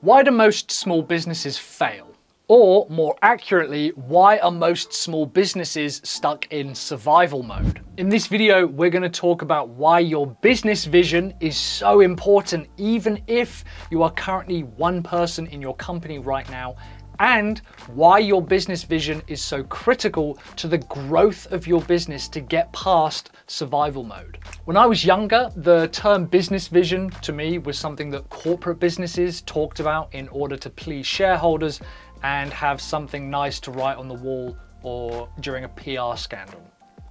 Why do most small businesses fail? Or more accurately, why are most small businesses stuck in survival mode? In this video, we're going to talk about why your business vision is so important, even if you are currently one person in your company right now, and why your business vision is so critical to the growth of your business to get past survival mode. When I was younger, the term business vision to me was something that corporate businesses talked about in order to please shareholders and have something nice to write on the wall or during a PR scandal.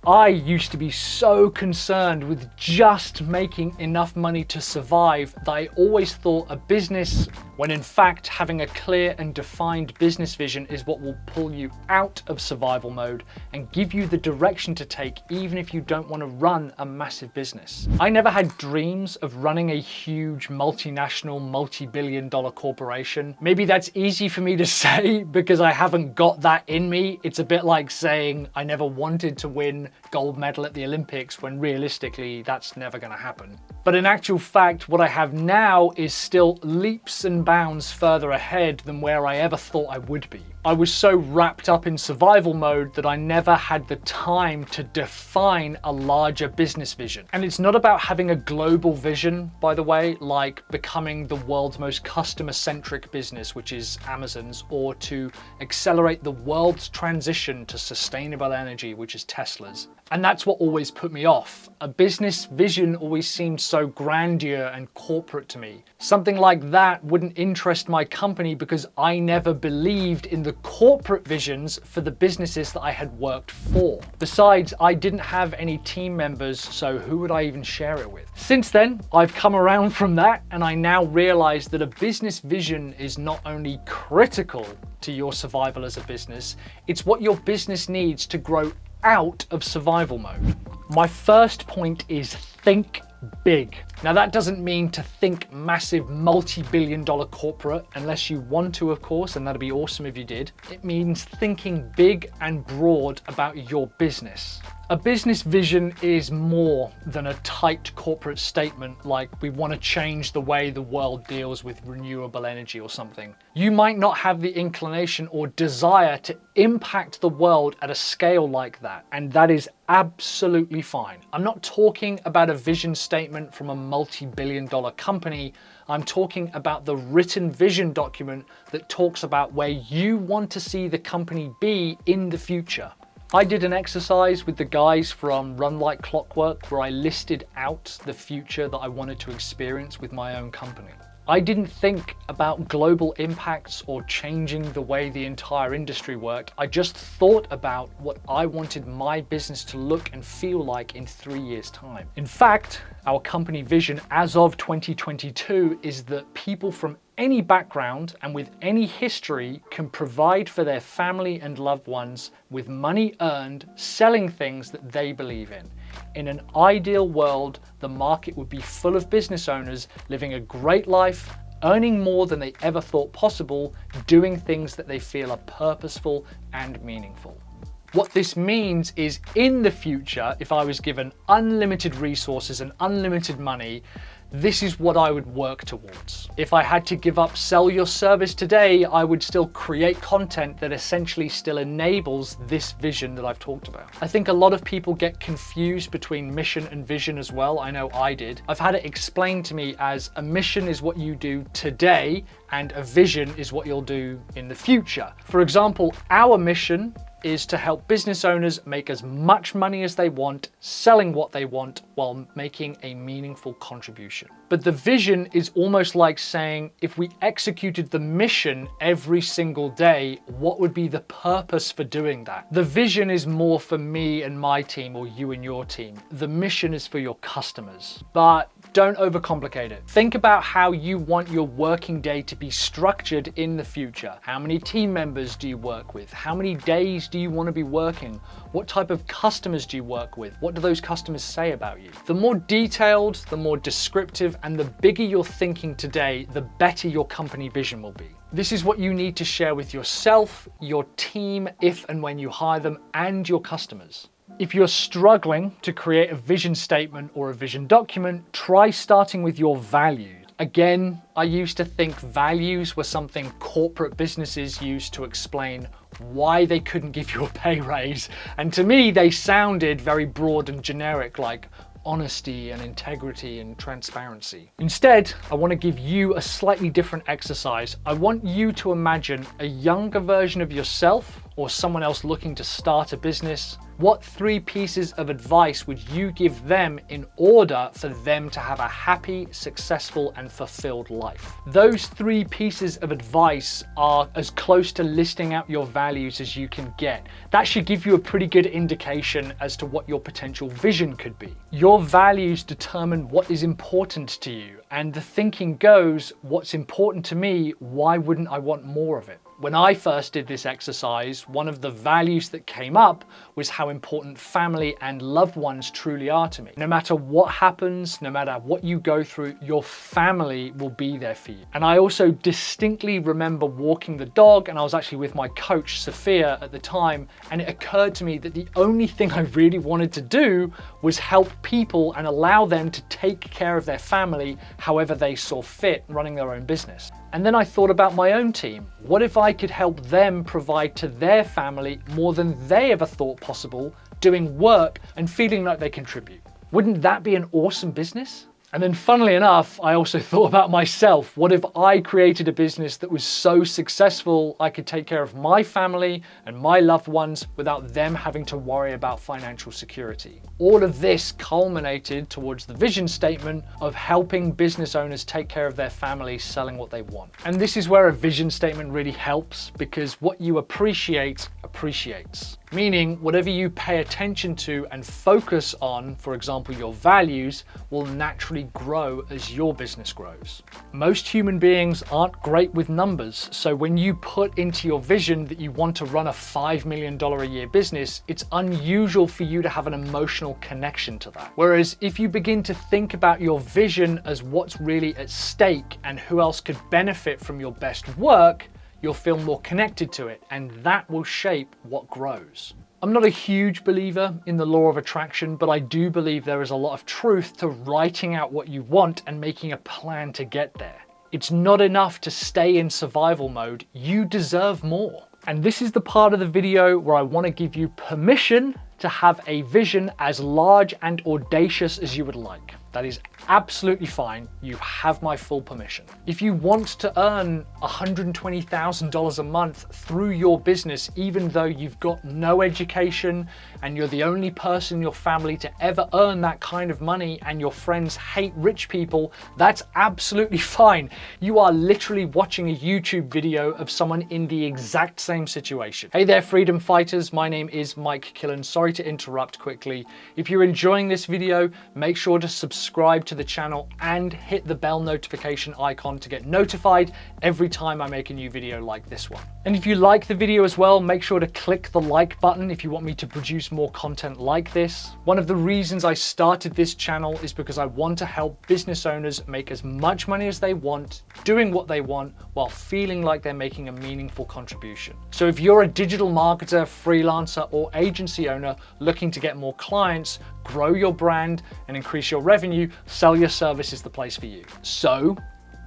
I used to be so concerned with just making enough money to survive that I always thought a business, when in fact having a clear and defined business vision is what will pull you out of survival mode and give you the direction to take even if you don't want to run a massive business. I never had dreams of running a huge multinational, multi-billion-dollar corporation. Maybe that's easy for me to say because I haven't got that in me. It's a bit like saying I never wanted to win gold medal at the Olympics when realistically that's never going to happen. But in actual fact, what I have now is still leaps and bounds further ahead than where I ever thought I would be. I was so wrapped up in survival mode that I never had the time to define a larger business vision. And it's not about having a global vision, by the way, like becoming the world's most customer-centric business, which is Amazon's, or to accelerate the world's transition to sustainable energy, which is Tesla's. And that's what always put me off. A business vision always seemed so grandeur and corporate to me. Something like that wouldn't interest my company because I never believed in the corporate visions for the businesses that I had worked for. Besides, I didn't have any team members, so who would I even share it with? Since then, I've come around from that, and I now realize that a business vision is not only critical to your survival as a business, it's what your business needs to grow out of survival mode. My first point is think big. Now that doesn't mean to think massive multi-billion-dollar corporate, unless you want to, of course, and that'd be awesome if you did. It means thinking big and broad about your business. A business vision is more than a tight corporate statement like we want to change the way the world deals with renewable energy or something. You might not have the inclination or desire to impact the world at a scale like that, and that is absolutely fine. I'm not talking about a vision statement from a multi-billion-dollar company. I'm talking about the written vision document that talks about where you want to see the company be in the future. I did an exercise with the guys from Run Like Clockwork where I listed out the future that I wanted to experience with my own company. I didn't think about global impacts or changing the way the entire industry worked. I just thought about what I wanted my business to look and feel like in 3 years' time. In fact, our company vision as of 2022 is that people from any background and with any history can provide for their family and loved ones with money earned selling things that they believe in. In an ideal world, the market would be full of business owners living a great life, earning more than they ever thought possible, doing things that they feel are purposeful and meaningful. What this means is in the future, if I was given unlimited resources and unlimited money, this is what I would work towards. If I had to give up sell your service today, I would still create content that essentially still enables this vision that I've talked about. I think a lot of people get confused between mission and vision as well. I know I did. I've had it explained to me as a mission is what you do today and a vision is what you'll do in the future. For example, our mission is to help business owners make as much money as they want, selling what they want while making a meaningful contribution. But the vision is almost like saying, if we executed the mission every single day, what would be the purpose for doing that? The vision is more for me and my team or you and your team. The mission is for your customers. But don't overcomplicate it. Think about how you want your working day to be structured in the future. How many team members do you work with? How many days do you want to be working? What type of customers do you work with? What do those customers say about you? The more detailed, the more descriptive, and the bigger you're thinking today, the better your company vision will be. This is what you need to share with yourself, your team, if and when you hire them, and your customers. If you're struggling to create a vision statement or a vision document, try starting with your values. Again, I used to think values were something corporate businesses used to explain why they couldn't give you a pay raise. And to me, they sounded very broad and generic, like honesty and integrity and transparency. Instead, I want to give you a slightly different exercise. I want you to imagine a younger version of yourself or someone else looking to start a business. What 3 pieces of advice would you give them in order for them to have a happy, successful, and fulfilled life? Those 3 pieces of advice are as close to listing out your values as you can get. That should give you a pretty good indication as to what your potential vision could be. Your values determine what is important to you, and the thinking goes, what's important to me, why wouldn't I want more of it? When I first did this exercise, one of the values that came up was how important family and loved ones truly are to me. No matter what happens, no matter what you go through, your family will be there for you. And I also distinctly remember walking the dog, and I was actually with my coach, Sophia, at the time, and it occurred to me that the only thing I really wanted to do was help people and allow them to take care of their family however they saw fit, running their own business. And then I thought about my own team. What if I could help them provide to their family more than they ever thought possible, doing work and feeling like they contribute? Wouldn't that be an awesome business? And then funnily enough, I also thought about myself. What if I created a business that was so successful I could take care of my family and my loved ones without them having to worry about financial security? All of this culminated towards the vision statement of helping business owners take care of their families selling what they want. And this is where a vision statement really helps, because what you appreciate appreciates. Meaning whatever you pay attention to and focus on, for example, your values, will naturally grow as your business grows. Most human beings aren't great with numbers, so when you put into your vision that you want to run a $5 million a year business, it's unusual for you to have an emotional connection to that. Whereas if you begin to think about your vision as what's really at stake and who else could benefit from your best work, you'll feel more connected to it, and that will shape what grows. I'm not a huge believer in the law of attraction, but I do believe there is a lot of truth to writing out what you want and making a plan to get there. It's not enough to stay in survival mode, you deserve more. And this is the part of the video where I want to give you permission to have a vision as large and audacious as you would like. That is absolutely fine. You have my full permission. If you want to earn $120,000 a month through your business, even though you've got no education and you're the only person in your family to ever earn that kind of money and your friends hate rich people, that's absolutely fine. You are literally watching a YouTube video of someone in the exact same situation. Hey there, freedom fighters. My name is Mike Killen. Sorry to interrupt quickly. If you're enjoying this video, make sure to subscribe to the channel and hit the bell notification icon to get notified every time I make a new video like this one. And if you like the video as well, make sure to click the like button if you want me to produce more content like this. One of the reasons I started this channel is because I want to help business owners make as much money as they want, doing what they want, while feeling like they're making a meaningful contribution. So if you're a digital marketer, freelancer, or agency owner looking to get more clients, grow your brand, and increase your revenue, Sell Your Service is the place for you. So,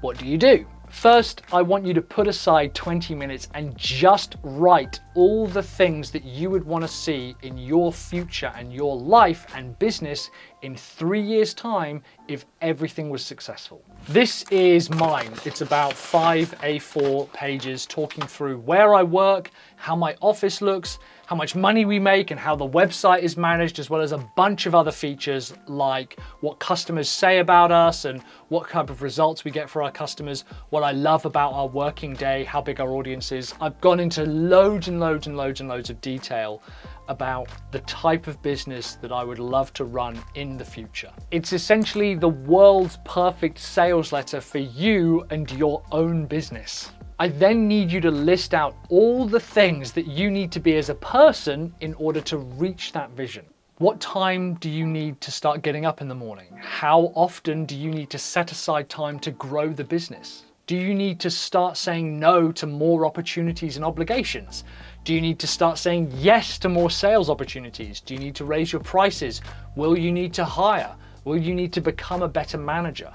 what do? First, I want you to put aside 20 minutes and just write all the things that you would want to see in your future and your life and business in 3 years' time if everything was successful. This is mine. It's about 5 A4 pages talking through where I work, how my office looks, how much money we make, and how the website is managed, as well as a bunch of other features like what customers say about us and what kind of results we get for our customers, what I love about our working day, how big our audience is. I've gone into loads and loads and loads and loads of detail about the type of business that I would love to run in the future. It's essentially the world's perfect sales letter for you and your own business. I then need you to list out all the things that you need to be as a person in order to reach that vision. What time do you need to start getting up in the morning? How often do you need to set aside time to grow the business? Do you need to start saying no to more opportunities and obligations? Do you need to start saying yes to more sales opportunities? Do you need to raise your prices? Will you need to hire? Will you need to become a better manager?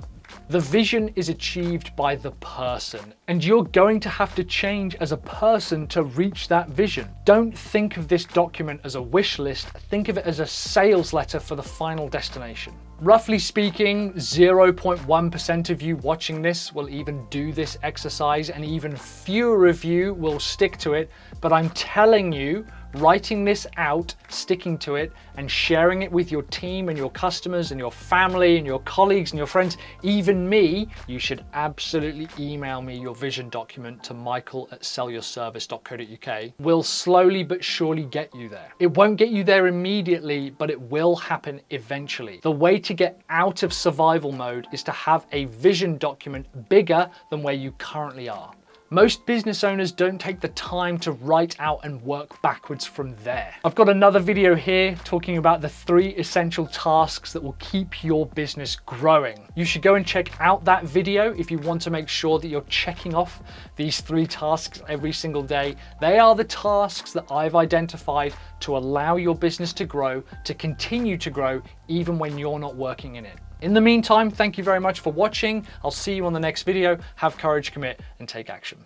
The vision is achieved by the person, and you're going to have to change as a person to reach that vision. Don't think of this document as a wish list, think of it as a sales letter for the final destination. Roughly speaking, 0.1% of you watching this will even do this exercise, and even fewer of you will stick to it. But I'm telling you, writing this out, sticking to it, and sharing it with your team and your customers and your family and your colleagues and your friends, even me, you should absolutely email me your vision document to michael@sellyourservice.co.uk. Will slowly but surely get you there. It won't get you there immediately, but it will happen eventually. The way to get out of survival mode is to have a vision document bigger than where you currently are. Most business owners don't take the time to write out and work backwards from there. I've got another video here talking about the 3 essential tasks that will keep your business growing. You should go and check out that video if you want to make sure that you're checking off these 3 tasks every single day. They are the tasks that I've identified to allow your business to grow, to continue to grow, even when you're not working in it. In the meantime, thank you very much for watching. I'll see you on the next video. Have courage, commit, and take action.